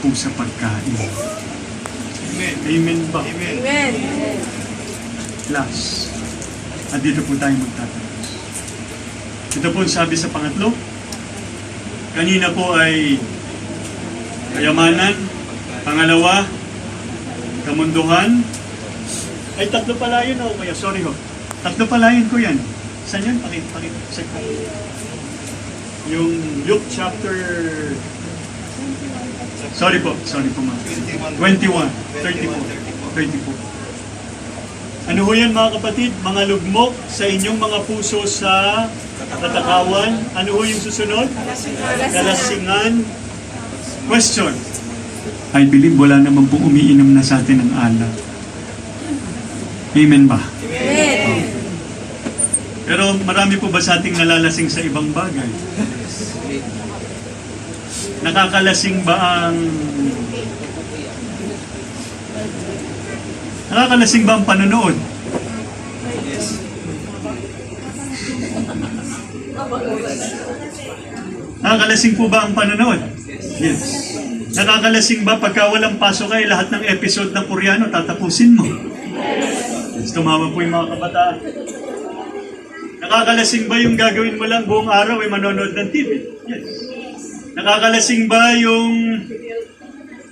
po sa pagkain. Amen. Amen ba? Amen. Amen. Last. At dito po tayo magtatapos. Ito po ang sabi sa pangatlo. Kanina po ay kayamanan. Pangalawa, kamunduhan. Ay, tatlo pala yun o kaya, sorry ho. Tatlo pala yun ko yan. Saan yun? Check ko. Yung Luke chapter... Sorry po ma'am. 21, 34. Ano ho yan mga kapatid? Mga lugmok sa inyong mga puso sa katakawan. Ano ho yung susunod? Kalasingan. Question. I believe wala naman po umiinom na sa atin ng alak. Amen ba? Amen. Pero marami po ba sa ating nalalasing sa ibang bagay? Nakakalasing ba ang... Nakakalasing ba ang panonood? Nakakalasing po ba ang panonood? Yes. Nakakalasing ba pagka walang pasok ay lahat ng episode ng Koreano tatapusin mo? Yes, tumawa po yung mga kabataan. Nakakalasing ba yung gagawin mo lang buong araw ay manonood ng TV? Yes. Nakakalasing ba yung...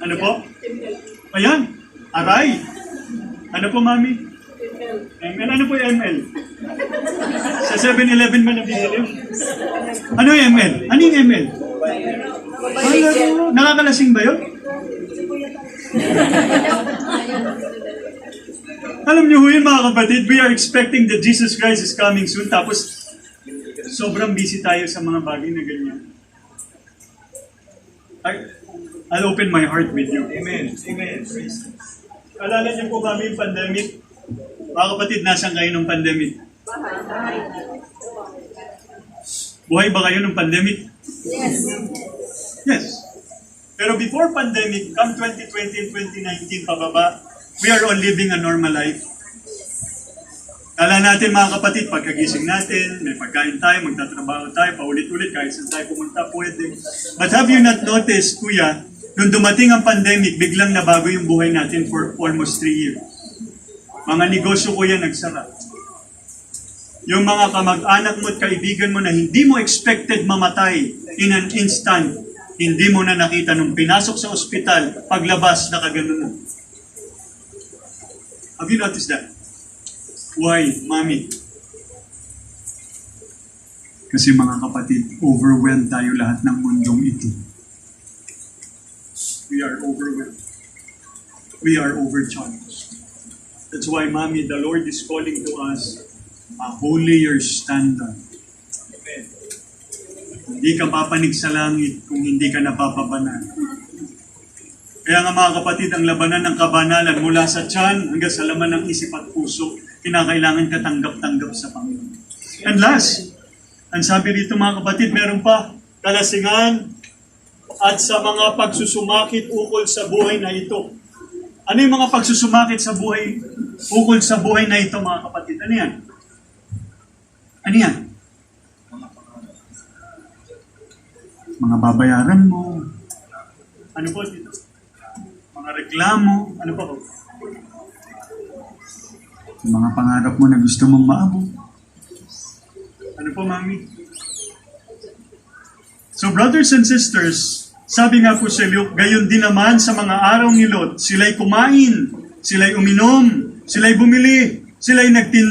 Ano po? Ayan. Aray. Ano po, mami? ML. Ano po yung ML? Sa 7-Eleven ba nabibili? Ano yung ML? Ano yung ML? Nakakalasing ba yun? Alam niyo ho yun mga kapatid, we are expecting that Jesus Christ is coming soon, tapos sobrang busy tayo sa mga bagay na ganyan. I'll open my heart with you. Amen. Amen. Alala niyo po kami yung pandemic? Mga kapatid, nasan kayo ng pandemic? Buhay ba kayo ng pandemic? Yes. Yes. Pero before pandemic, come 2020 and 2019 pababa, we are all living a normal life. Kala natin mga kapatid, pagkagising natin, may pagkain tayo, magtatrabaho tayo, paulit-ulit, kahit saan tayo pumunta, pwede. But have you not noticed, kuya, nung dumating ang pandemic, biglang nabago yung buhay natin for almost 3 years. Mga negosyo ko yan nagsara. Yung mga kamag-anak mo at kaibigan mo na hindi mo expected mamatay in an instant, hindi mo na nakita nung pinasok sa ospital, paglabas, nakaganon na. Have you noticed that? Why, Mami? Kasi mga kapatid, overwhelmed tayo lahat ng mundong ito. We are overwhelmed. We are overcharged. That's why, Mami, the Lord is calling to us a holier standard. Amen. Hindi ka papanig sa langit kung hindi ka napapabanal. Kaya nga mga kapatid, ang labanan ng kabanalan mula sa tiyan hanggang sa laman ng isip at puso, kinakailangan ka tanggap-tanggap sa Panginoon. And last, ang sabi dito mga kapatid, meron pa, kalasingan at sa mga pagsusumakit ukol sa buhay na ito. Ano yung mga pagsusumakit sa buhay, ukol sa buhay na ito mga kapatid? Ano yan? Ano yan? Mga babayaran mo. Ano po dito? Mga reklamo. Ano pa po? Mga pangarap mo na gusto mong maabot. Ano po, Mami? So, brothers and sisters, sabi nga po sa Luke, gayon din naman sa mga araw ni Lot, sila'y kumain, sila'y uminom, sila'y bumili, sila'y nagtinda.